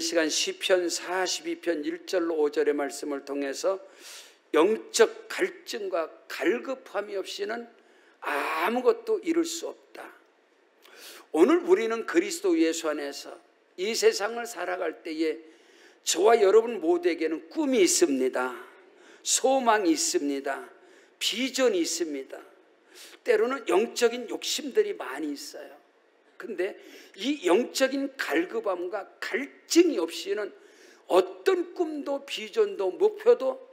시간 시편 42편 1절로 5절의 말씀을 통해서 영적 갈증과 갈급함이 없이는 아무것도 이룰 수 없다. 오늘 우리는 그리스도 예수 안에서 이 세상을 살아갈 때에 저와 여러분 모두에게는 꿈이 있습니다. 소망이 있습니다. 비전이 있습니다. 때로는 영적인 욕심들이 많이 있어요. 근데 이 영적인 갈급함과 갈증이 없이는 어떤 꿈도 비전도 목표도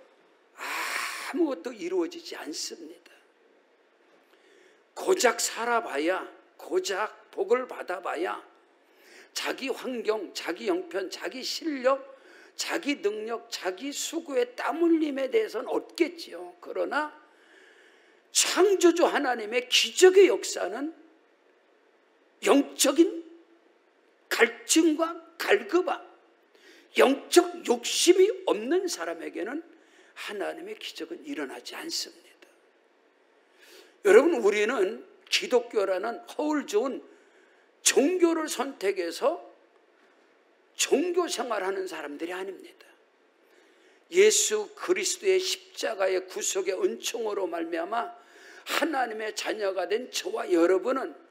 아무것도 이루어지지 않습니다. 고작 살아봐야, 고작 복을 받아봐야 자기 환경, 자기 형편, 자기 실력, 자기 능력, 자기 수고의 땀 흘림에 대해서는 얻겠지요. 그러나 창조주 하나님의 기적의 역사는 영적인 갈증과 갈급함, 영적 욕심이 없는 사람에게는 하나님의 기적은 일어나지 않습니다. 여러분, 우리는 기독교라는 허울 좋은 종교를 선택해서 종교 생활하는 사람들이 아닙니다. 예수 그리스도의 십자가의 구속의 은총으로 말미암아 하나님의 자녀가 된 저와 여러분은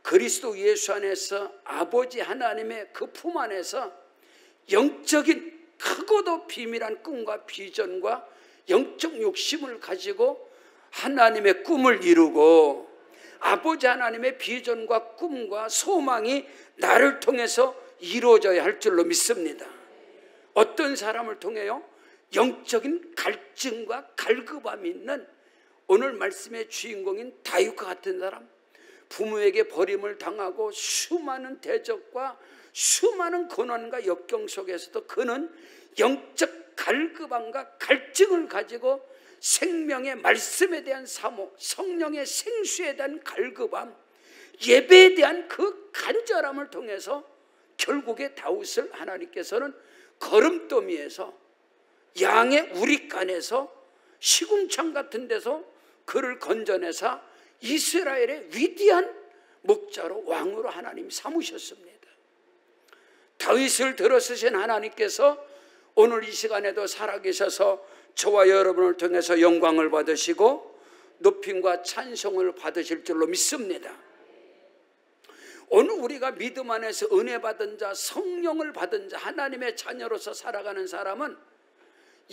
그리스도 예수 안에서 아버지 하나님의 그 품 안에서 영적인 크고도 비밀한 꿈과 비전과 영적 욕심을 가지고 하나님의 꿈을 이루고 아버지 하나님의 비전과 꿈과 소망이 나를 통해서 이루어져야 할 줄로 믿습니다. 어떤 사람을 통해요? 영적인 갈증과 갈급함이 있는 오늘 말씀의 주인공인 다윗과 같은 사람, 부모에게 버림을 당하고 수많은 대적과 수많은 고난과 역경 속에서도 그는 영적 갈급함과 갈증을 가지고 생명의 말씀에 대한 사모, 성령의 생수에 대한 갈급함, 예배에 대한 그 간절함을 통해서 결국에 다윗을 하나님께서는 거름더미에서 양의 우릿간에서 시궁창 같은 데서 그를 건져내사 이스라엘의 위대한 목자로 왕으로 하나님이 삼으셨습니다. 다윗을 들어쓰신 하나님께서 오늘 이 시간에도 살아계셔서 저와 여러분을 통해서 영광을 받으시고 높임과 찬송을 받으실 줄로 믿습니다. 오늘 우리가 믿음 안에서 은혜 받은 자, 성령을 받은 자, 하나님의 자녀로서 살아가는 사람은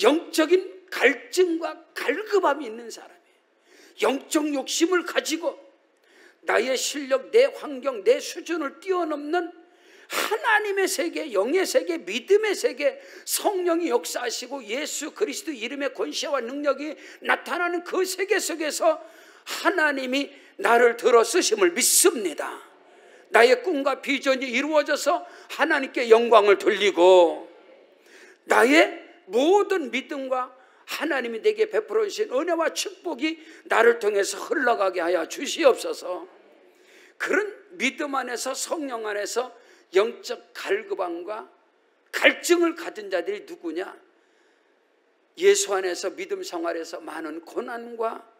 영적인 갈증과 갈급함이 있는 사람이에요. 영적 욕심을 가지고 나의 실력, 내 환경, 내 수준을 뛰어넘는 하나님의 세계, 영의 세계, 믿음의 세계, 성령이 역사하시고 예수 그리스도 이름의 권세와 능력이 나타나는 그 세계 속에서 하나님이 나를 들어 쓰심을 믿습니다. 나의 꿈과 비전이 이루어져서 하나님께 영광을 돌리고 나의 모든 믿음과 하나님이 내게 베풀어 주신 은혜와 축복이 나를 통해서 흘러가게 하여 주시옵소서. 그런 믿음 안에서 성령 안에서 영적 갈급함과 갈증을 가진 자들이 누구냐? 예수 안에서 믿음 생활에서 많은 고난과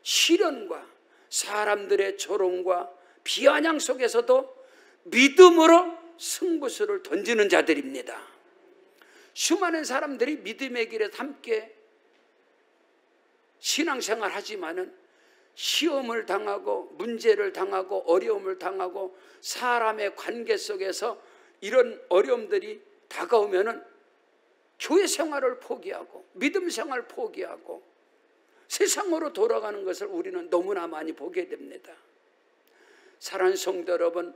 시련과 사람들의 조롱과 비아냥 속에서도 믿음으로 승부수를 던지는 자들입니다. 수많은 사람들이 믿음의 길에 함께 신앙생활 하지만은 시험을 당하고 문제를 당하고 어려움을 당하고 사람의 관계 속에서 이런 어려움들이 다가오면은 교회 생활을 포기하고 믿음 생활을 포기하고 세상으로 돌아가는 것을 우리는 너무나 많이 보게 됩니다. 사랑하는 성도 여러분,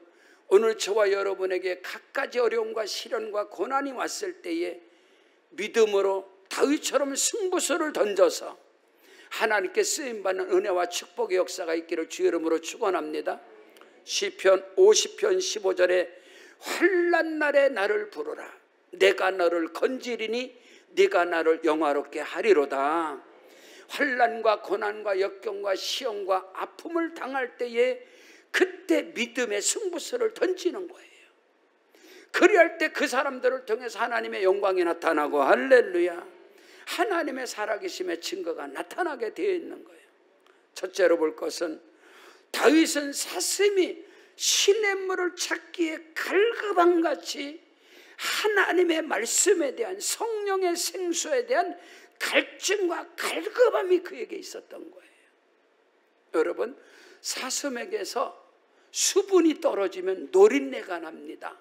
오늘 저와 여러분에게 갖가지 어려움과 시련과 고난이 왔을 때에 믿음으로 다윗처럼 승부수를 던져서 하나님께 쓰임받는 은혜와 축복의 역사가 있기를 주의 이름으로 축원합니다. 시편 50편 15절에 환난 날에 나를 부르라. 내가 너를 건지리니 네가 나를 영화롭게 하리로다. 환난과 고난과 역경과 시험과 아픔을 당할 때에 그때 믿음의 승부수를 던지는 거예요. 그리할 때 그 사람들을 통해서 하나님의 영광이 나타나고 할렐루야, 하나님의 살아계심의 증거가 나타나게 되어 있는 거예요. 첫째로 볼 것은 다윗은 사슴이 시냇물을 찾기에 갈급함같이 하나님의 말씀에 대한, 성령의 생수에 대한 갈증과 갈급함이 그에게 있었던 거예요. 여러분, 사슴에게서 수분이 떨어지면 노린내가 납니다.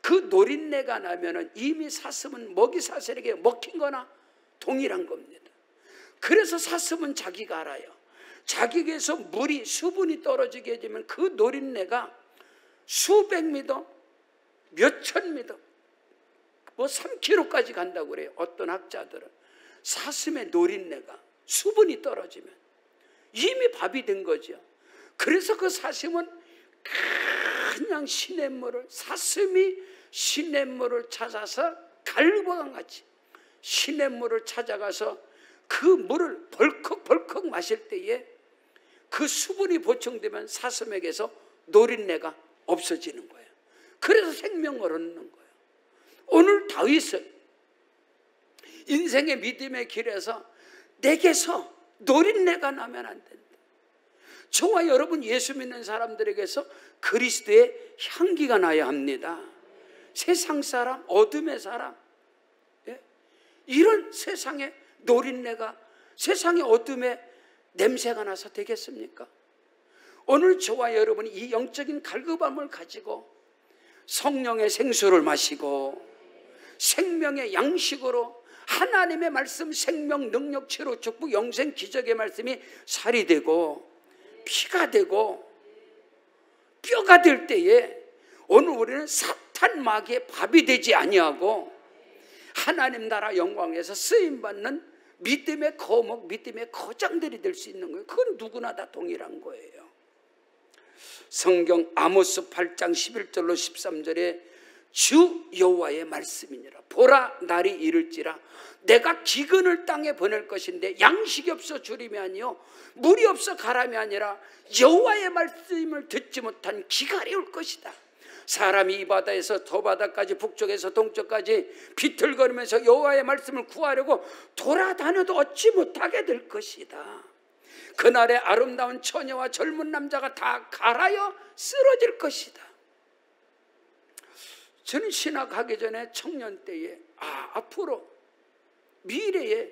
그 노린내가 나면은 이미 사슴은 먹이 사슬에게 먹힌 거나 동일한 겁니다. 그래서 사슴은 자기가 알아요. 자기에게서 물이, 수분이 떨어지게 되면 그 노린내가 수백 미터, 몇천 미터, 뭐 3km까지 간다고 그래요. 어떤 학자들은. 사슴의 노린내가, 수분이 떨어지면 이미 밥이 된 거죠. 그래서 그 사슴은 그냥 시냇물을, 사슴이 시냇물을 찾아서 갈보강 같이 시냇물을 찾아가서 그 물을 벌컥벌컥 마실 때에 그 수분이 보충되면 사슴에게서 노린내가 없어지는 거예요. 그래서 생명을 얻는 거예요. 오늘 다윗은 인생의 믿음의 길에서 내게서 노린내가 나면 안 된다. 저와 여러분 예수 믿는 사람들에게서 그리스도의 향기가 나야 합니다. 세상 사람, 어둠의 사람, 이런 세상의 노린내가, 세상의 어둠의 냄새가 나서 되겠습니까? 오늘 저와 여러분이 이 영적인 갈급함을 가지고 성령의 생수를 마시고 생명의 양식으로 하나님의 말씀, 생명, 능력, 치료, 축복, 영생, 기적의 말씀이 살이 되고 피가 되고 뼈가 될 때에 오늘 우리는 사탄 마귀의 밥이 되지 아니하고 하나님 나라 영광에서 쓰임받는 믿음의 거목, 믿음의 거장들이 될 수 있는 거예요. 그건 누구나 다 동일한 거예요. 성경 아모스 8장 11절로 13절에 주 여호와의 말씀이니라. 보라, 날이 이를지라 내가 기근을 땅에 보낼 것인데 양식이 없어 주림이 아니요 물이 없어 가람이 아니라 여호와의 말씀을 듣지 못한 기갈이 올 것이다. 사람이 이 바다에서 저 바다까지, 북쪽에서 동쪽까지 비틀거리면서 여호와의 말씀을 구하려고 돌아다녀도 얻지 못하게 될 것이다. 그날에 아름다운 처녀와 젊은 남자가 다 갈아여 쓰러질 것이다. 저는 신학하기 전에 청년 때에 앞으로 미래에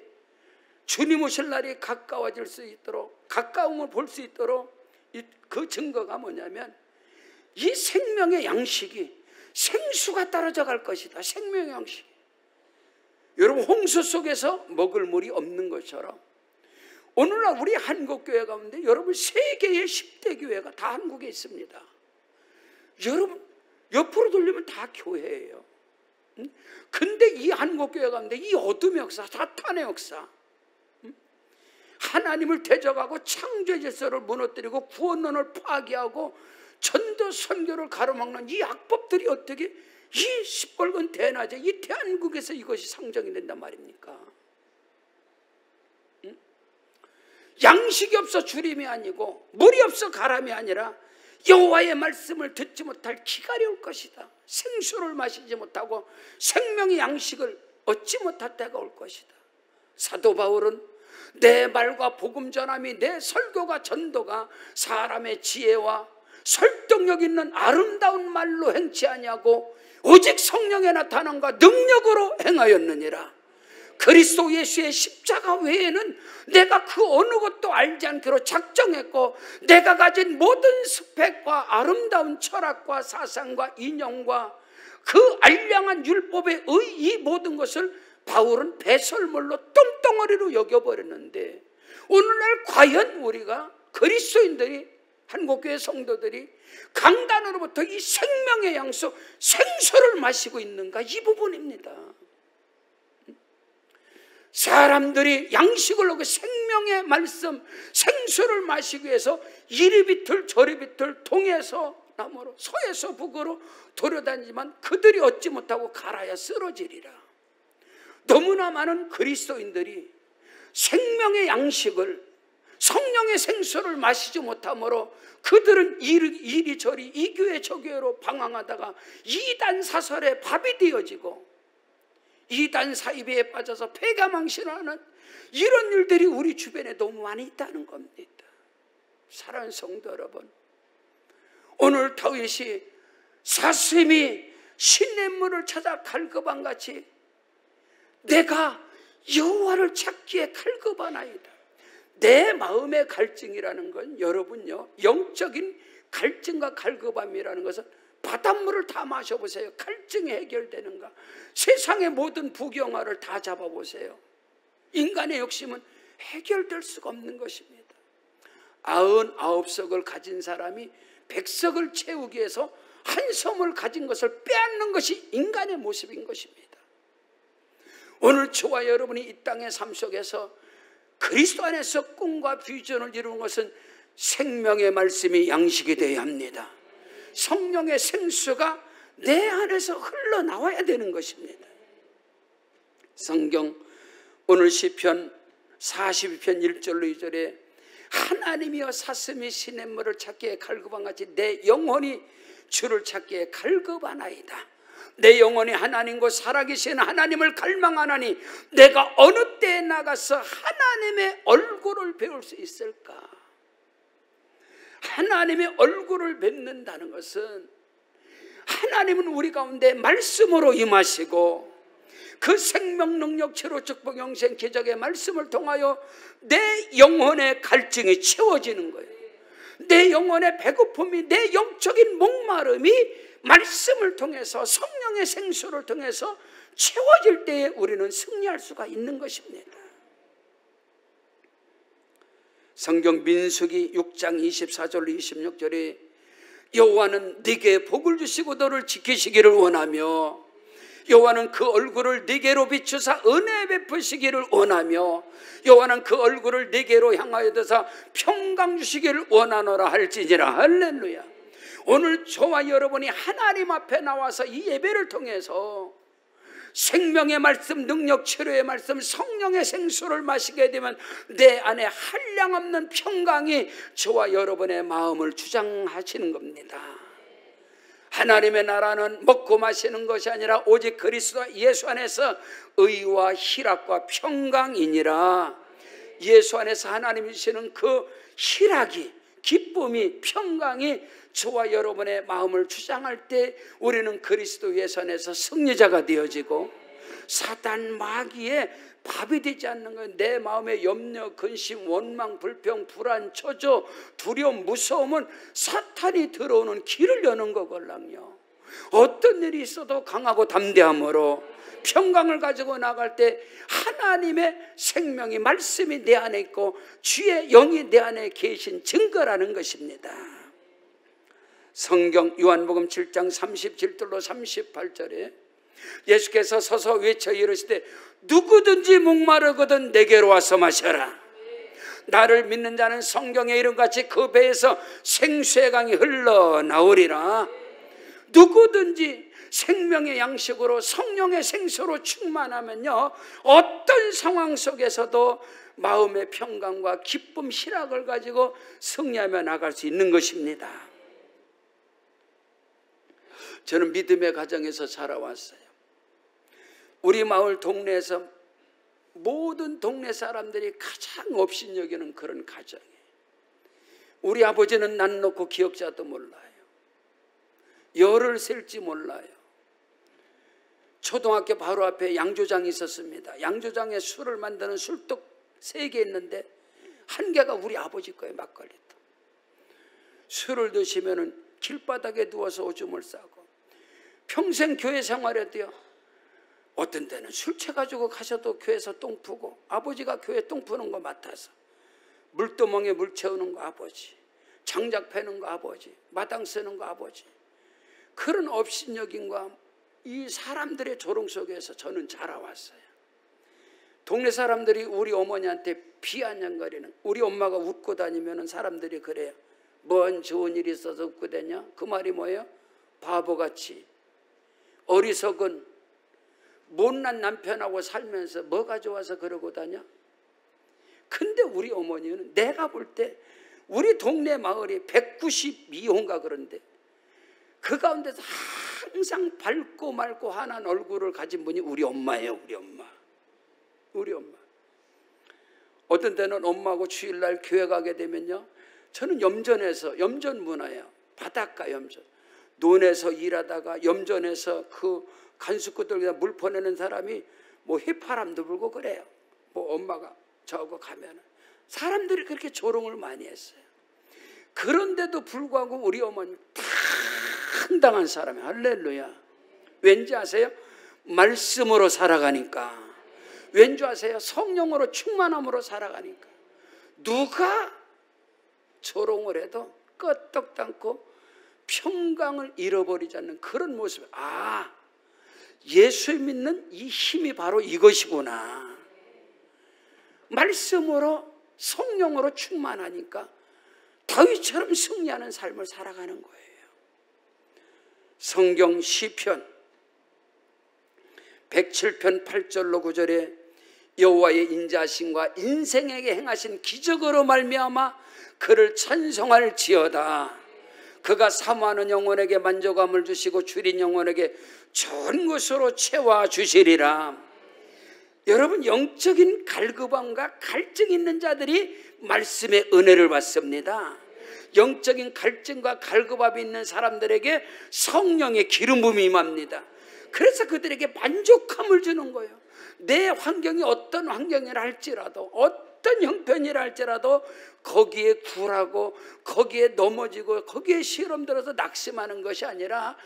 주님 오실 날이 가까워질 수 있도록, 가까움을 볼 수 있도록 그 증거가 뭐냐면 이 생명의 양식이 생수가 떨어져 갈 것이다. 생명의 양식. 여러분, 홍수 속에서 먹을 물이 없는 것처럼 오늘날 우리 한국교회 가운데 여러분 세계의 10대 교회가 다 한국에 있습니다. 여러분 옆으로 돌리면 다 교회예요. 근데 이 한국교회 가운데 이 어둠의 역사, 사탄의 역사, 하나님을 대적하고 창조의 질서를 무너뜨리고 구원론을 파괴하고 전도 선교를 가로막는 이 악법들이 어떻게 이 시뻘건 대낮에 이 대한민국에서 이것이 상정이 된단 말입니까? 양식이 없어 주림이 아니고 물이 없어 가람이 아니라 여호와의 말씀을 듣지 못할 기갈이 올 것이다. 생수를 마시지 못하고 생명의 양식을 얻지 못할 때가 올 것이다. 사도 바울은 내 말과 복음 전함이, 내 설교가, 전도가 사람의 지혜와 설득력 있는 아름다운 말로 행치 아니하고 오직 성령의 나타남과 능력으로 행하였느니라. 그리스도 예수의 십자가 외에는 내가 그 어느 것도 알지 않기로 작정했고 내가 가진 모든 스펙과 아름다운 철학과 사상과 인형과 그 알량한 율법의 이 모든 것을 바울은 배설물로 똥덩어리로 여겨버렸는데 오늘날 과연 우리가 그리스도인들이, 한국교회 성도들이 강단으로부터 이 생명의 양수, 생수를 마시고 있는가? 이 부분입니다. 사람들이 양식을 얻고 생명의 말씀, 생수를 마시기 위해서 이리 비틀 저리 비틀 동에서 남으로 서에서 북으로 돌아다니지만 그들이 얻지 못하고 갈아야 쓰러지리라. 너무나 많은 그리스도인들이 생명의 양식을, 성령의 생수를 마시지 못하므로 그들은 이리저리 이 교회 저 교회로 방황하다가 이단 사설의 밥이 되어지고 이단 사이비에 빠져서 폐가망신하는 이런 일들이 우리 주변에 너무 많이 있다는 겁니다. 사랑하는 성도 여러분, 오늘 다윗이 사슴이 시냇물을 찾아 갈급한 같이 내가 여호와를 찾기에 갈급하나이다. 내 마음의 갈증이라는 건 여러분요, 영적인 갈증과 갈급함이라는 것은 바닷물을 다 마셔보세요. 갈증이 해결되는가? 세상의 모든 부경화를 다 잡아보세요. 인간의 욕심은 해결될 수가 없는 것입니다. 99석을 가진 사람이 100석을 채우기 위해서 한 섬을 가진 것을 빼앗는 것이 인간의 모습인 것입니다. 오늘 저와 여러분이 이 땅의 삶 속에서 그리스도 안에서 꿈과 비전을 이루는 것은 생명의 말씀이 양식이 되어야 합니다. 성령의 생수가 내 안에서 흘러나와야 되는 것입니다. 성경 오늘 시편 42편 1절로 2절에 하나님이여 사슴이 시냇물을 찾기에 갈급한 같이 내 영혼이 주를 찾기에 갈급하나이다. 내 영혼이 하나님 곧 살아계신 하나님을 갈망하나니 내가 어느 때에 나가서 하나님의 얼굴을 배울 수 있을까? 하나님의 얼굴을 뵙는다는 것은 하나님은 우리 가운데 말씀으로 임하시고 그 생명 능력 치료 축복 영생 기적의 말씀을 통하여 내 영혼의 갈증이 채워지는 거예요. 내 영혼의 배고픔이, 내 영적인 목마름이 말씀을 통해서, 성령의 생수를 통해서 채워질 때에 우리는 승리할 수가 있는 것입니다. 성경 민수기 6장 24절로 26절에 여호와는 네게 복을 주시고 너를 지키시기를 원하며 여호와는 그 얼굴을 네게로 비추사 은혜 베푸시기를 원하며 여호와는 그 얼굴을 네게로 향하여 드사 평강 주시기를 원하노라 할지니라. 할렐루야. 오늘 저와 여러분이 하나님 앞에 나와서 이 예배를 통해서 생명의 말씀, 능력 치료의 말씀, 성령의 생수를 마시게 되면 내 안에 한량없는 평강이 저와 여러분의 마음을 주장하시는 겁니다. 하나님의 나라는 먹고 마시는 것이 아니라 오직 그리스도 예수 안에서 의와 희락과 평강이니라. 예수 안에서 하나님이 주시는 그 희락이, 기쁨이, 평강이 저와 여러분의 마음을 주장할 때 우리는 그리스도 예수 안에서 승리자가 되어지고 사단 마귀의 밥이 되지 않는 건 내 마음의 염려, 근심, 원망, 불평, 불안, 초조, 두려움, 무서움은 사탄이 들어오는 길을 여는 거걸랑요. 어떤 일이 있어도 강하고 담대함으로 평강을 가지고 나갈 때 하나님의 생명이, 말씀이 내 안에 있고 주의 영이 내 안에 계신 증거라는 것입니다. 성경 요한복음 7장 37절로 38절에 예수께서 서서 외쳐 이르시되 누구든지 목마르거든 내게로 와서 마셔라. 나를 믿는 자는 성경의 이름같이 그 배에서 생수의 강이 흘러나오리라. 누구든지 생명의 양식으로 성령의 생수로 충만하면요, 어떤 상황 속에서도 마음의 평강과 기쁨, 희락을 가지고 승리하며 나갈 수 있는 것입니다. 저는 믿음의 가정에서 자라왔어요. 우리 마을 동네에서 모든 동네 사람들이 가장 업신여기는 그런 가정이에요. 우리 아버지는 난 놓고 기억자도 몰라요. 열을 셀지 몰라요. 초등학교 바로 앞에 양조장이 있었습니다. 양조장에 술을 만드는 술떡 3개 있는데 한 개가 우리 아버지 거예요. 막걸리떡. 술을 드시면 길바닥에 누워서 오줌을 싸고 평생 교회 생활에도요, 어떤 때는 술 취해가지고 가셔도 교회에서 똥 푸고, 아버지가 교회 똥 푸는 거 맡아서 물두멍에 물 채우는 거 아버지, 장작 패는 거 아버지, 마당 쓰는 거 아버지, 그런 업신여김과 이 사람들의 조롱 속에서 저는 자라왔어요. 동네 사람들이 우리 어머니한테 비아냥거리는, 우리 엄마가 웃고 다니면 사람들이 그래요. 뭔 좋은 일이 있어서 웃고 다냐? 그 말이 뭐예요? 바보같이 어리석은 못난 남편하고 살면서 뭐가 좋아서 그러고 다녀? 근데 우리 어머니는 내가 볼 때 우리 동네 마을이 192호인가 그런데 그 가운데서 항상 밝고 맑고 환한 얼굴을 가진 분이 우리 엄마예요. 우리 엄마. 어떤 때는 엄마하고 주일날 교회 가게 되면요, 저는 염전에서, 염전 문화예요. 바닷가 염전. 논에서 일하다가 염전에서 그 간수구들 물 퍼내는 사람이 뭐 휘파람도 불고 그래요. 뭐 엄마가 저거 가면은 사람들이 그렇게 조롱을 많이 했어요. 그런데도 불구하고 우리 어머니 당당한 사람이 할렐루야. 왠지 아세요? 말씀으로 살아가니까. 왠지 아세요? 성령으로 충만함으로 살아가니까. 누가 조롱을 해도 끄떡도 않고 평강을 잃어버리지 않는 그런 모습. 아, 예수 믿는 이 힘이 바로 이것이구나. 말씀으로 성령으로 충만하니까 다윗처럼 승리하는 삶을 살아가는 거예요. 성경 시편 107편 8절로 9절에 여호와의 인자하심과 인생에게 행하신 기적으로 말미암아 그를 찬송할지어다. 그가 사모하는 영혼에게 만족함을 주시고 줄인 영혼에게 좋은 것으로 채워주시리라. 여러분, 영적인 갈급함과 갈증이 있는 자들이 말씀의 은혜를 받습니다. 영적인 갈증과 갈급함이 있는 사람들에게 성령의 기름 부음이 임합니다. 그래서 그들에게 만족함을 주는 거예요. 내 환경이 어떤 환경이라 할지라도, 어떤 형편이라 할지라도 거기에 굴하고 거기에 넘어지고 거기에 시험 들어서 낙심하는 것이 아니라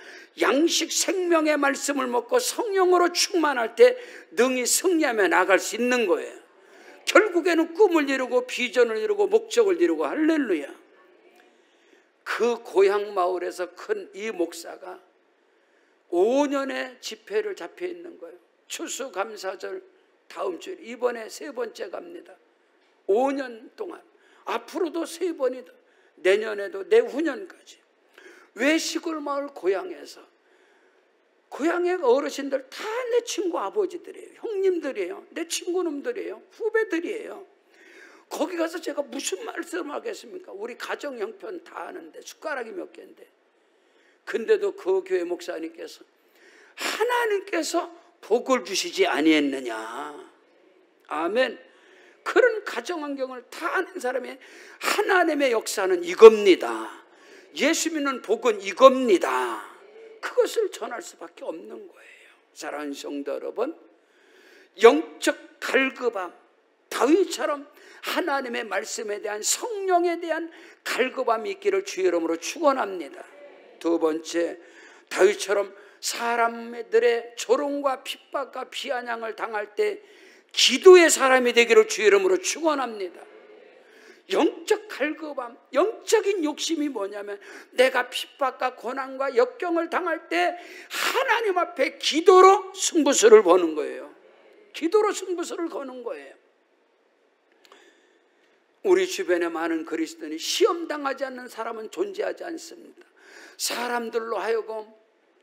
양식 생명의 말씀을 먹고 성령으로 충만할 때 능히 승리하며 나갈 수 있는 거예요. 결국에는 꿈을 이루고 비전을 이루고 목적을 이루고 할렐루야. 그 고향 마을에서 큰 이 목사가 5년의 집회를 잡혀 있는 거예요. 추수감사절 다음 주일, 이번에 3번째 갑니다. 5년 동안, 앞으로도 3번이다. 내년에도 내후년까지. 왜 시골 마을 고향에서, 고향의 어르신들 다 내 친구 아버지들이에요. 형님들이에요. 내 친구놈들이에요. 후배들이에요. 거기 가서 제가 무슨 말씀을 하겠습니까? 우리 가정 형편 다 아는데 숟가락이 몇 개인데. 근데도 그 교회 목사님께서 하나님께서 복을 주시지 아니했느냐. 아멘. 그런 가정 환경을 다 아는 사람의 하나님의 역사는 이겁니다. 예수 믿는 복은 이겁니다. 그것을 전할 수밖에 없는 거예요. 사랑하는 성도 여러분, 영적 갈급함, 다윗처럼 하나님의 말씀에 대한, 성령에 대한 갈급함이 있기를 주의 이름으로 축원합니다. 두 번째, 다윗처럼 사람들의 조롱과 핍박과 비아냥을 당할 때 기도의 사람이 되기를 주의 이름으로 축원합니다. 영적 갈급함, 영적인 욕심이 뭐냐면 내가 핍박과 고난과 역경을 당할 때 하나님 앞에 기도로 승부수를 거는 거예요. 기도로 승부수를 거는 거예요. 우리 주변에 많은 그리스도인이 시험당하지 않는 사람은 존재하지 않습니다. 사람들로 하여금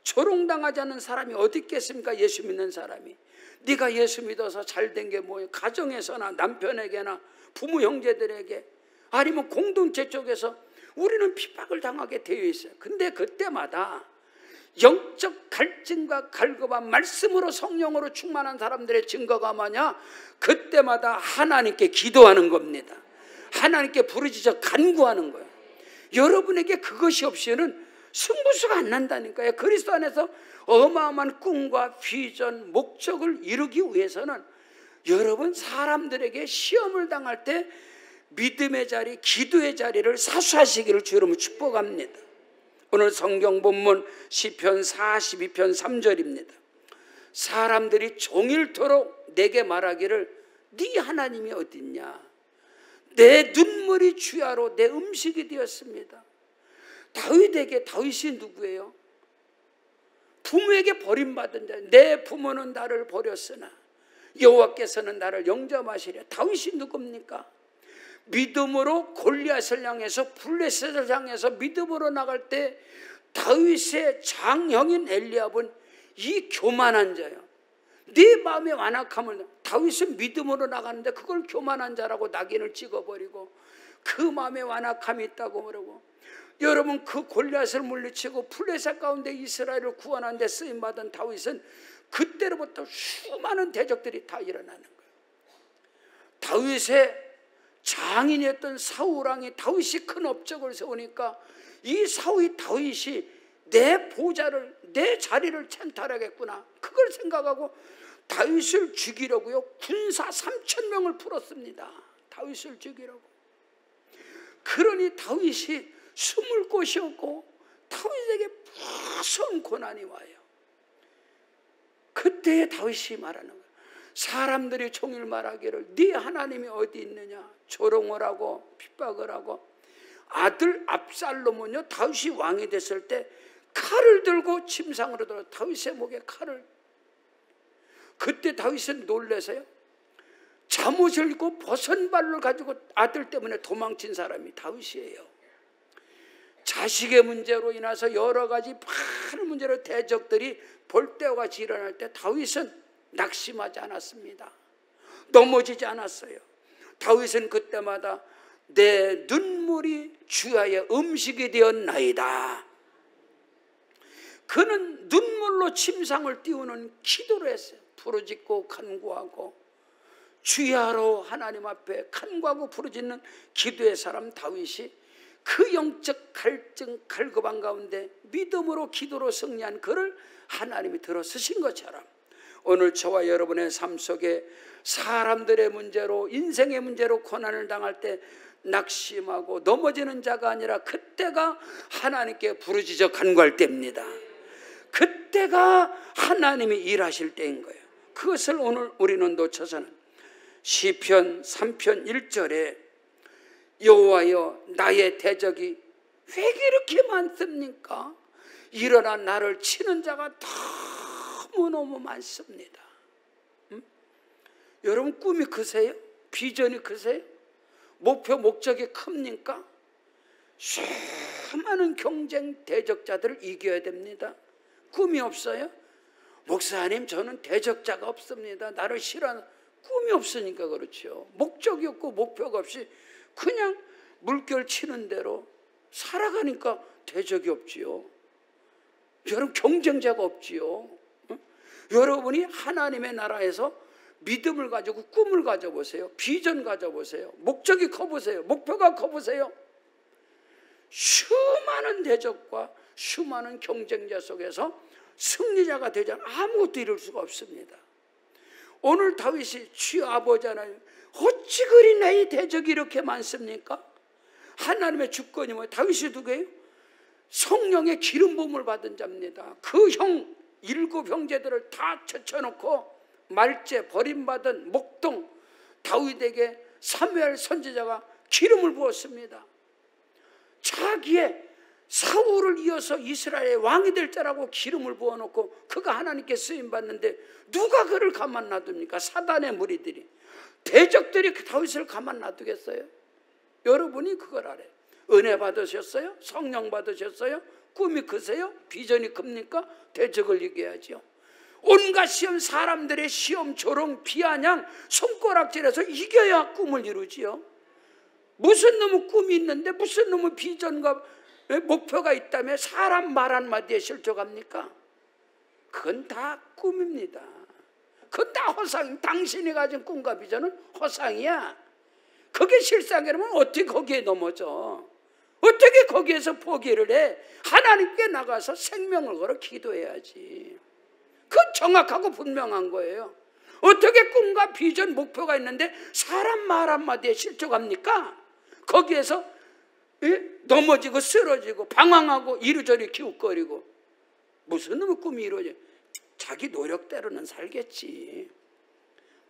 조롱당하지 않는 사람이 어디 있겠습니까? 예수 믿는 사람이. 네가 예수 믿어서 잘된 게 뭐예요? 가정에서나 남편에게나 부모 형제들에게 아니면 공동체 쪽에서 우리는 핍박을 당하게 되어 있어요. 근데 그때마다 영적 갈증과 갈급한 말씀으로 성령으로 충만한 사람들의 증거가 뭐냐? 그때마다 하나님께 기도하는 겁니다. 하나님께 부르짖어 간구하는 거예요. 여러분에게 그것이 없이는 승부수가 안 난다니까요. 그리스도 안에서 어마어마한 꿈과 비전, 목적을 이루기 위해서는 여러분, 사람들에게 시험을 당할 때 믿음의 자리, 기도의 자리를 사수하시기를 주로 축복합니다. 오늘 성경 본문 시편 42편 3절입니다. 사람들이 종일토록 내게 말하기를 네 하나님이 어딨냐? 내 눈물이 주야로 내 음식이 되었습니다. 다윗에게, 다윗이 누구예요? 부모에게 버림받은 자. 내 부모는 나를 버렸으나 여호와께서는 나를 영접하시려. 다윗이 누굽니까? 믿음으로 골리앗을 향해서, 블레셋을 향해서 믿음으로 나갈 때 다윗의 장형인 엘리압은 이 교만한 자예요. 네 마음의 완악함을, 다윗은 믿음으로 나가는데 그걸 교만한 자라고 낙인을 찍어버리고 그 마음에 완악함이 있다고 그러고, 여러분, 그 골리앗을 물리치고 블레셋 가운데 이스라엘을 구원하는 데 쓰임받은 다윗은 그때로부터 수많은 대적들이 다 일어나는 거예요. 다윗의 장인이었던 사울 왕이 다윗이 큰 업적을 세우니까 이 사울이 다윗이 내 보좌를, 내 자리를 찬탈하겠구나. 그걸 생각하고 다윗을 죽이려고요, 군사 3,000명을 풀었습니다. 다윗을 죽이려고. 그러니 다윗이 숨을 곳이 없고 다윗에게 무서운 고난이 와요. 그때 다윗이 말하는 거예요. 사람들이 종일 말하기를 네 하나님이 어디 있느냐, 조롱을 하고 핍박을 하고. 아들 압살롬은요, 다윗이 왕이 됐을 때 칼을 들고 침상으로 들어 다윗의 목에 칼을. 그때 다윗은 놀라서요, 잠옷을 입고 벗은 발을 가지고 아들 때문에 도망친 사람이 다윗이에요. 자식의 문제로 인해서 여러 가지 많은 문제로 대적들이 볼때와 같이 일어날 때 다윗은 낙심하지 않았습니다. 넘어지지 않았어요. 다윗은 그때마다 내 눈물이 주야의 음식이 되었나이다. 그는 눈물로 침상을 띄우는 기도를 했어요. 부르짖고 간구하고 주야로 하나님 앞에 간구하고 부르짖는 기도의 사람 다윗이 그 영적 갈증 갈급한 가운데 믿음으로 기도로 승리한 그를 하나님이 들어 쓰신 것처럼 오늘 저와 여러분의 삶 속에 사람들의 문제로, 인생의 문제로 고난을 당할 때 낙심하고 넘어지는 자가 아니라 그때가 하나님께 부르짖어 간구할 때입니다. 그때가 하나님이 일하실 때인 거예요. 그것을 오늘 우리는 놓쳐서는 시편 3편 1절에 여호와여 나의 대적이 왜 이렇게 많습니까? 일어나 나를 치는 자가 너무너무 많습니다. 여러분 꿈이 크세요? 비전이 크세요? 목표 목적이 큽니까? 수많은 경쟁 대적자들을 이겨야 됩니다. 꿈이 없어요? 목사님 저는 대적자가 없습니다. 나를 싫어하는. 꿈이 없으니까 그렇죠. 목적이 없고 목표가 없이 그냥 물결 치는 대로 살아가니까 대적이 없지요. 여러분 경쟁자가 없지요. 여러분이 하나님의 나라에서 믿음을 가지고 꿈을 가져보세요. 비전 가져보세요. 목적이 커보세요. 목표가 커보세요. 수많은 대적과 수많은 경쟁자 속에서 승리자가 되지 않으면 아무것도 이룰 수가 없습니다. 오늘 다윗이 주여 아버지 하나님 어찌 그리 내 대적이 이렇게 많습니까? 하나님의 주권이 뭐예요? 다윗이 누구예요? 성령의 기름 부음을 받은 자입니다. 그 형 7 형제들을 다 제쳐놓고 말제 버림받은 목동 다윗에게 사무엘 선지자가 기름을 부었습니다. 자기의 사울을 이어서 이스라엘의 왕이 될 자라고 기름을 부어놓고 그가 하나님께 쓰임받는데 누가 그를 가만 놔둡니까? 사단의 무리들이, 대적들이 다윗을 가만 놔두겠어요? 여러분이 그걸 알아요. 은혜 받으셨어요? 성령 받으셨어요? 꿈이 크세요? 비전이 큽니까? 대적을 이겨야죠. 온갖 시험, 사람들의 시험, 조롱, 비아냥, 손가락질해서 이겨야 꿈을 이루지요. 무슨 놈의 꿈이 있는데 무슨 놈의 비전과 목표가 있다며 사람 말 한마디에 실족합니까? 그건 다 꿈입니다. 그건 다 허상. 당신이 가진 꿈과 비전은 허상이야. 그게 실상이라면 어떻게 거기에 넘어져? 어떻게 거기에서 포기를 해? 하나님께 나가서 생명을 걸어 기도해야지. 그건 정확하고 분명한 거예요. 어떻게 꿈과 비전, 목표가 있는데 사람 말 한마디에 실족합니까? 거기에서 넘어지고 쓰러지고 방황하고 이리저리 기웃거리고 무슨 놈의 꿈이 이루어져? 자기 노력대로는 살겠지.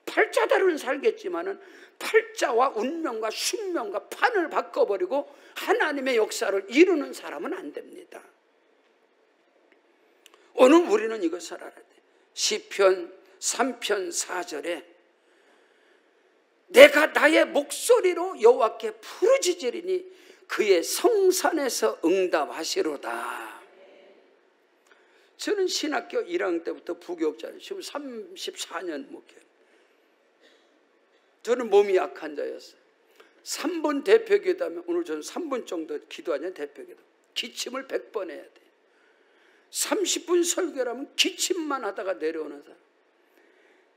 팔자대로는 살겠지만은 팔자와 운명과 숙명과 판을 바꿔버리고 하나님의 역사를 이루는 사람은 안 됩니다. 오늘 우리는 이것을 알아야 돼. 시편 3편 4절에 내가 나의 목소리로 여호와께 부르짖으리니 그의 성산에서 응답하시로다. 저는 신학교 1학년 때부터 부교육자예요. 지금 34년 목회예요. 저는 몸이 약한 자였어요. 3분 대표기도하면 오늘 저는 3분 정도 기도하면 대표기도. 기침을 100번 해야 돼. 30분 설교라면 기침만 하다가 내려오는 사람.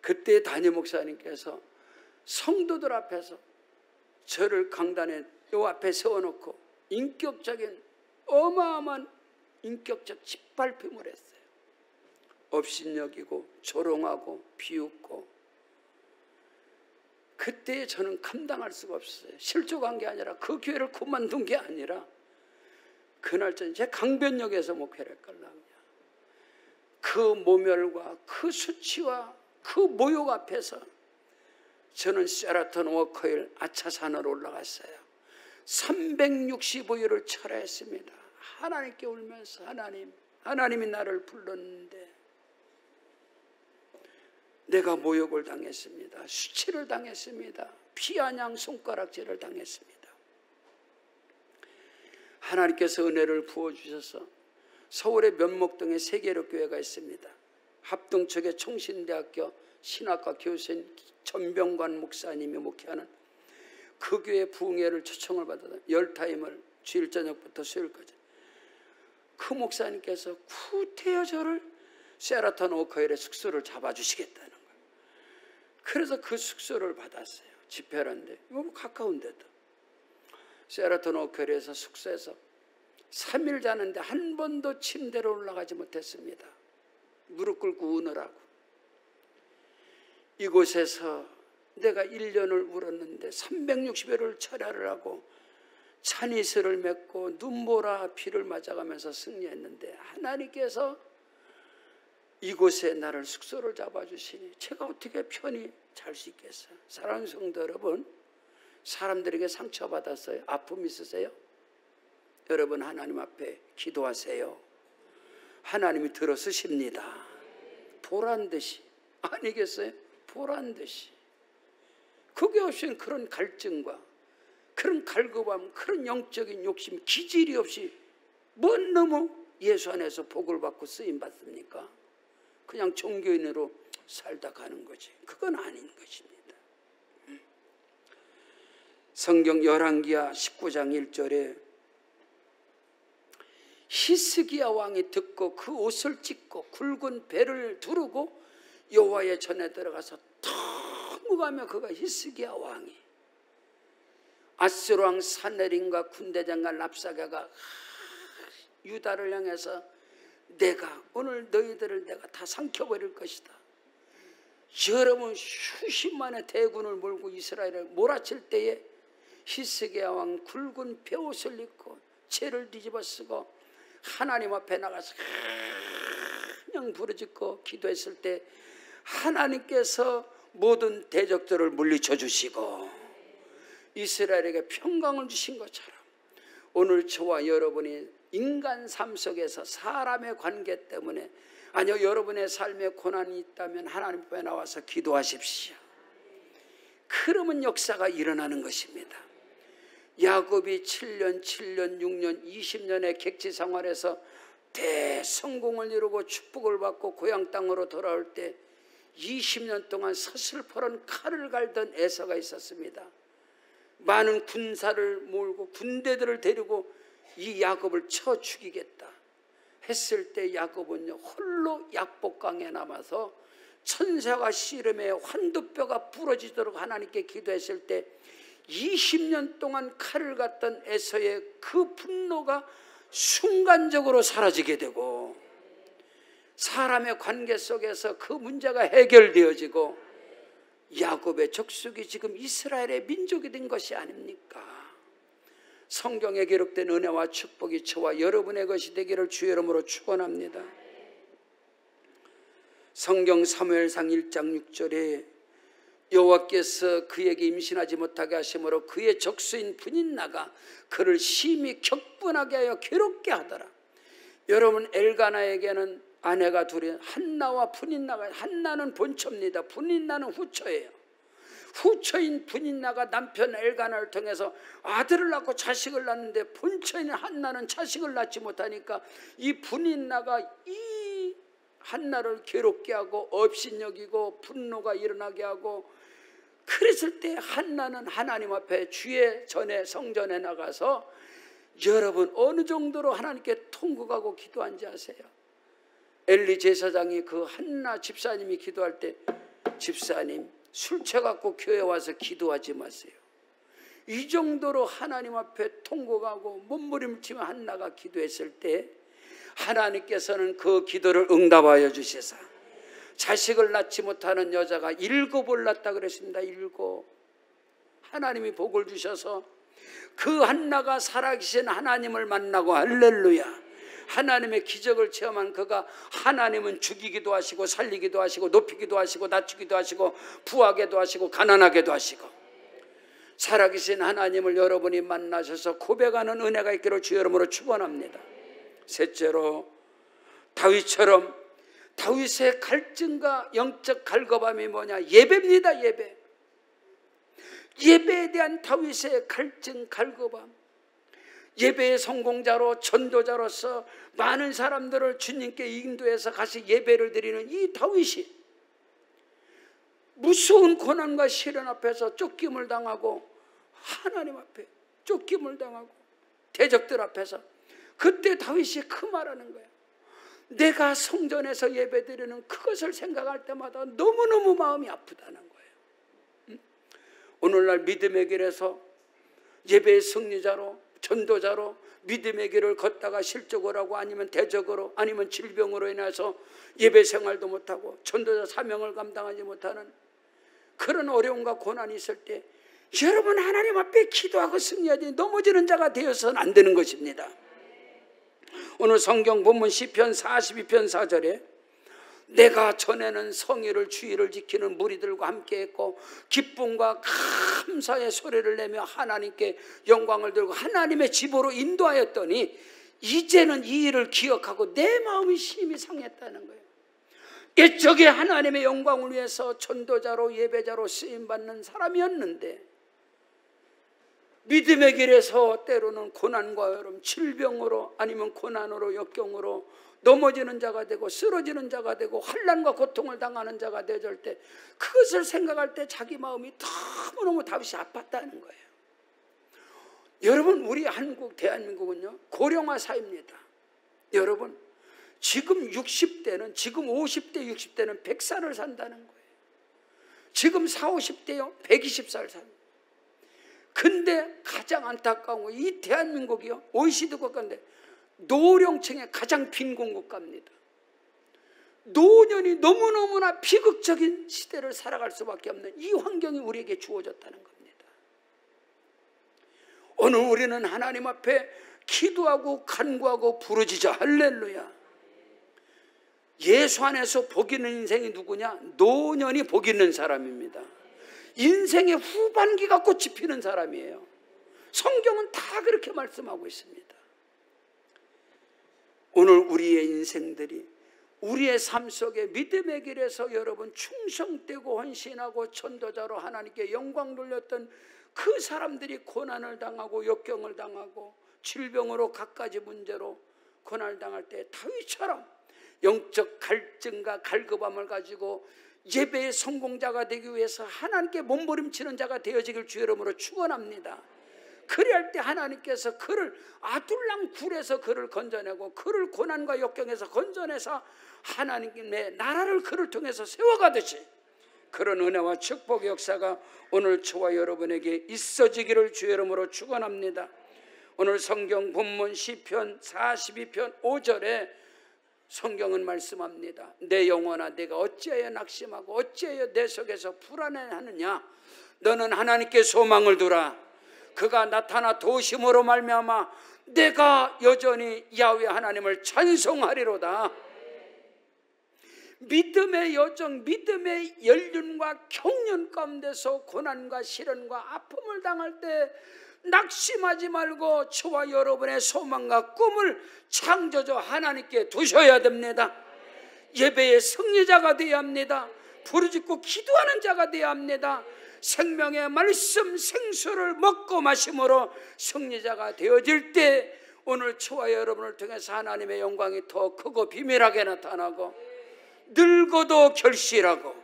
그때 담임 목사님께서 성도들 앞에서 저를 강단에 요 앞에 세워놓고 인격적인 어마어마한 인격적 짓밟힘을 했어요. 업신여기고 조롱하고 비웃고. 그때 저는 감당할 수가 없었어요. 실족한 게 아니라 그 교회를 그만둔 게 아니라 그날 저는 제 강변역에서 목회를 했걸라. 그 모멸과 그 수치와 그 모욕 앞에서 저는 세라톤 워커힐 아차산으로 올라갔어요. 365일을 철회했습니다. 하나님께 울면서 하나님이 나를 불렀는데 내가 모욕을 당했습니다. 수치를 당했습니다. 피아냥 손가락질을 당했습니다. 하나님께서 은혜를 부어주셔서 서울의 면목동에 세계로교회가 있습니다. 합동측의 총신대학교 신학과 교수인 전병관 목사님이 목회하는 그 교회 부흥회를 초청을 받아서 열타임을 주일 저녁부터 수요일까지 그 목사님께서 구태여 저를 세라톤 워커힐의 숙소를 잡아주시겠다는 거예요. 그래서 그 숙소를 받았어요. 집회라는데 너무 가까운 데도. 세라톤 워커힐에서 숙소에서 3일 자는데 한 번도 침대로 올라가지 못했습니다. 무릎 꿇고 우느라고. 이곳에서 내가 1년을 울었는데 360여를 철야를 하고 찬이슬을 맺고 눈보라 비를 맞아가면서 승리했는데 하나님께서 이곳에 나를 숙소를 잡아주시니 제가 어떻게 편히 잘 수 있겠어요? 사랑하는 성도 여러분, 사람들에게 상처받았어요? 아픔 있으세요? 여러분 하나님 앞에 기도하세요. 하나님이 들어쓰십니다. 보란듯이. 아니겠어요? 보란듯이. 그게 없이는 그런 갈증과 그런 갈급함, 그런 영적인 욕심, 기질이 없이 뭔 너무 예수 안에서 복을 받고 쓰임 받습니까? 그냥 종교인으로 살다 가는 거지. 그건 아닌 것입니다. 성경 열왕기하 19장 1절에 히스기야 왕이 듣고 그 옷을 찢고 굵은 배를 두르고 여호와의 전에 들어가서 통곡하며 그가 히스기야 왕이 아스로 왕 사네림과 군대장관 랍사게가 유다를 향해서 내가 오늘 너희들을 내가 다 삼켜버릴 것이다. 여러분 수십만의 대군을 몰고 이스라엘을 몰아칠 때에 히스기야 왕 굵은 베옷을 입고 채를 뒤집어 쓰고 하나님 앞에 나가서 그냥 부르짖고 기도했을 때 하나님께서 모든 대적들을 물리쳐 주시고 이스라엘에게 평강을 주신 것처럼 오늘 저와 여러분이 인간 삶 속에서 사람의 관계 때문에 아니요 여러분의 삶에 고난이 있다면 하나님 앞에 나와서 기도하십시오. 그러면 역사가 일어나는 것입니다. 야곱이 7년, 6년, 20년의 객지 생활에서 대성공을 이루고 축복을 받고 고향 땅으로 돌아올 때 20년 동안 서슬퍼런 칼을 갈던 에서가 있었습니다. 많은 군사를 몰고 군대들을 데리고 이 야곱을 쳐 죽이겠다 했을 때 야곱은요 홀로 약복강에 남아서 천사가 씨름에 환두뼈가 부러지도록 하나님께 기도했을 때 20년 동안 칼을 갔던 에서의 그 분노가 순간적으로 사라지게 되고 사람의 관계 속에서 그 문제가 해결되어지고 야곱의 족속이 지금 이스라엘의 민족이 된 것이 아닙니까? 성경에 기록된 은혜와 축복이 저와 여러분의 것이 되기를 주의 이름으로 축원합니다. 성경 사무엘상 1장 6절에 여호와께서 그에게 임신하지 못하게 하심으로 그의 적수인 분인나가 그를 심히 격분하게 하여 괴롭게 하더라. 여러분 엘가나에게는 아내가 둘이 한나와 분인나가 한나는 본처입니다. 분인나는 후처예요. 후처인 분인나가 남편 엘가나를 통해서 아들을 낳고 자식을 낳는데 본처인 한나는 자식을 낳지 못하니까 이 분인나가 이 한나를 괴롭게 하고 업신여기고 분노가 일어나게 하고 그랬을 때 한나는 하나님 앞에 주의 전에 성전에 나가서 여러분 어느 정도로 하나님께 통곡하고 기도한지 아세요? 엘리 제사장이 그 한나 집사님이 기도할 때 집사님 술 취해갖고 교회 와서 기도하지 마세요. 이 정도로 하나님 앞에 통곡하고 몸부림치며 한나가 기도했을 때 하나님께서는 그 기도를 응답하여 주시사 자식을 낳지 못하는 여자가 7을 낳았다 그랬습니다. 7. 하나님이 복을 주셔서 그 한나가 살아계신 하나님을 만나고 할렐루야, 하나님의 기적을 체험한 그가 하나님은 죽이기도 하시고 살리기도 하시고 높이기도 하시고 낮추기도 하시고 부하게도 하시고 가난하게도 하시고, 살아계신 하나님을 여러분이 만나셔서 고백하는 은혜가 있기를 주의 이름으로 축원합니다. 셋째로, 다윗처럼 다윗의 갈증과 영적 갈급함이 뭐냐? 예배입니다. 예배. 예배에 대한 다윗의 갈증, 갈급함. 예배의 성공자로 전도자로서 많은 사람들을 주님께 인도해서 같이 예배를 드리는 이 다윗이 무서운 고난과 시련 앞에서 쫓김을 당하고, 하나님 앞에 쫓김을 당하고 대적들 앞에서, 그때 다윗이 그 말하는 거예요. 내가 성전에서 예배 드리는 그것을 생각할 때마다 너무너무 마음이 아프다는 거예요. 오늘날 믿음의 길에서 예배의 승리자로, 전도자로 믿음의 길을 걷다가 실족을 하고 아니면 대적으로 아니면 질병으로 인해서 예배 생활도 못하고 전도자 사명을 감당하지 못하는 그런 어려움과 고난이 있을 때, 여러분 하나님 앞에 기도하고 승리하지 넘어지는 자가 되어서는 안 되는 것입니다. 오늘 성경 본문 시편 42편 4절에 내가 전에는 성의를 주의를 지키는 무리들과 함께 했고 기쁨과 감사의 소리를 내며 하나님께 영광을 들고 하나님의 집으로 인도하였더니 이제는 이 일을 기억하고 내 마음이 심히 상했다는 거예요. 옛적에 하나님의 영광을 위해서 전도자로 예배자로 쓰임받는 사람이었는데, 믿음의 길에서 때로는 고난과 여름, 질병으로 아니면 고난으로 역경으로 넘어지는 자가 되고 쓰러지는 자가 되고 환난과 고통을 당하는 자가 되어질 때, 그것을 생각할 때 자기 마음이 너무너무 다윗이 아팠다는 거예요. 여러분, 우리 한국 대한민국은요 고령화 사회입니다. 여러분, 지금 60대는, 지금 50대 60대는 100살을 산다는 거예요. 지금 40, 50대요 120살 삽니다. 근데 가장 안타까운 거, 이 대한민국이요 OECD 국가인데 노령층의 가장 빈곤 국가입니다. 노년이 너무너무나 비극적인 시대를 살아갈 수밖에 없는 이 환경이 우리에게 주어졌다는 겁니다. 오늘 우리는 하나님 앞에 기도하고 간구하고 부르짖어. 할렐루야. 예수 안에서 복 있는 인생이 누구냐? 노년이 복 있는 사람입니다. 인생의 후반기가 꽃이 피는 사람이에요. 성경은 다 그렇게 말씀하고 있습니다. 오늘 우리의 인생들이, 우리의 삶 속에 믿음의 길에서 여러분 충성되고 헌신하고 전도자로 하나님께 영광 돌렸던 그 사람들이 고난을 당하고 역경을 당하고 질병으로 갖가지 문제로 고난을 당할 때 다윗처럼 영적 갈증과 갈급함을 가지고 예배의 성공자가 되기 위해서 하나님께 몸부림치는 자가 되어지길 주의 이름으로 축원합니다. 그리할 때 하나님께서 그를 아둘람 굴에서 그를 건져내고 그를 고난과 역경에서 건져내서 하나님의 나라를 그를 통해서 세워가듯이 그런 은혜와 축복의 역사가 오늘 저와 여러분에게 있어지기를 주의 이름으로 축원합니다. 오늘 성경 본문 시편 42편 5절에 성경은 말씀합니다. 내 영혼아 내가 어찌하여 낙심하고 어찌하여 내 속에서 불안해하느냐. 너는 하나님께 소망을 두라. 그가 나타나 도심으로 말미암아 내가 여전히 야훼 하나님을 찬송하리로다. 믿음의 여정, 믿음의 연륜과 경륜 가운데서 고난과 시련과 아픔을 당할 때 낙심하지 말고 저와 여러분의 소망과 꿈을 창조주 하나님께 두셔야 됩니다. 예배의 승리자가 되어야 합니다. 부르짖고 기도하는 자가 되어야 합니다. 생명의 말씀 생수를 먹고 마심으로 승리자가 되어질 때 오늘 저와 여러분을 통해서 하나님의 영광이 더 크고 비밀하게 나타나고, 늙어도 결실하고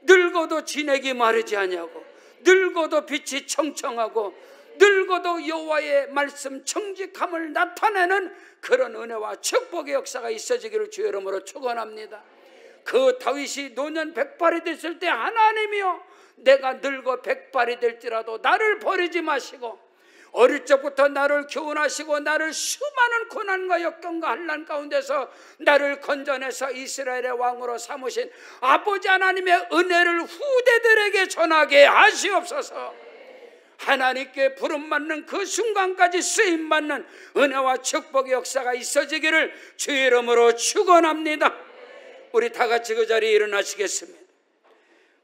늙어도 진액이 마르지 아니하고 늙어도 빛이 청청하고 늙어도 여호와의 말씀 정직함을 나타내는 그런 은혜와 축복의 역사가 있어지기를 주의 이름으로 축원합니다. 그 다윗이 노년 백발이 됐을 때 하나님이여 내가 늙어 백발이 될지라도 나를 버리지 마시고 어릴 적부터 나를 교훈하시고 나를 수많은 고난과 역경과 환난 가운데서 나를 건져내서 이스라엘의 왕으로 삼으신 아버지 하나님의 은혜를 후대들에게 전하게 하시옵소서. 하나님께 부름받는 그 순간까지 쓰임받는 은혜와 축복의 역사가 있어지기를 주의 이름으로 축원합니다. 우리 다 같이 그 자리에 일어나시겠습니다.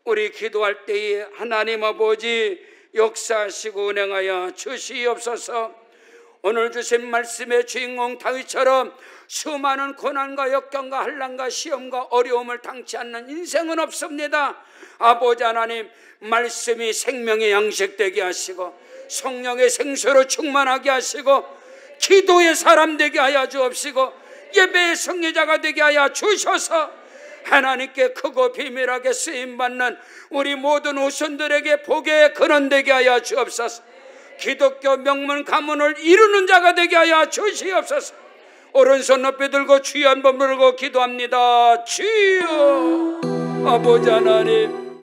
우리 기도할 때에 하나님 아버지 역사하시고 운행하여 주시옵소서. 오늘 주신 말씀의 주인공 다윗처럼 수많은 고난과 역경과 환난과 시험과 어려움을 당치 않는 인생은 없습니다. 아버지 하나님, 말씀이 생명의 양식되게 하시고 성령의 생수로 충만하게 하시고 기도의 사람 되게 하여 주옵시고 예배의 승리자가 되게 하여 주셔서 하나님께 크고 비밀하게 쓰임받는 우리 모든 후손들에게 복의 근원 되게 하여 주옵소서. 기독교 명문 가문을 이루는 자가 되게 하여 주시옵소서. 오른손 높이 들고 주여 한번 부르고 기도합니다. 주여. 아버지 하나님,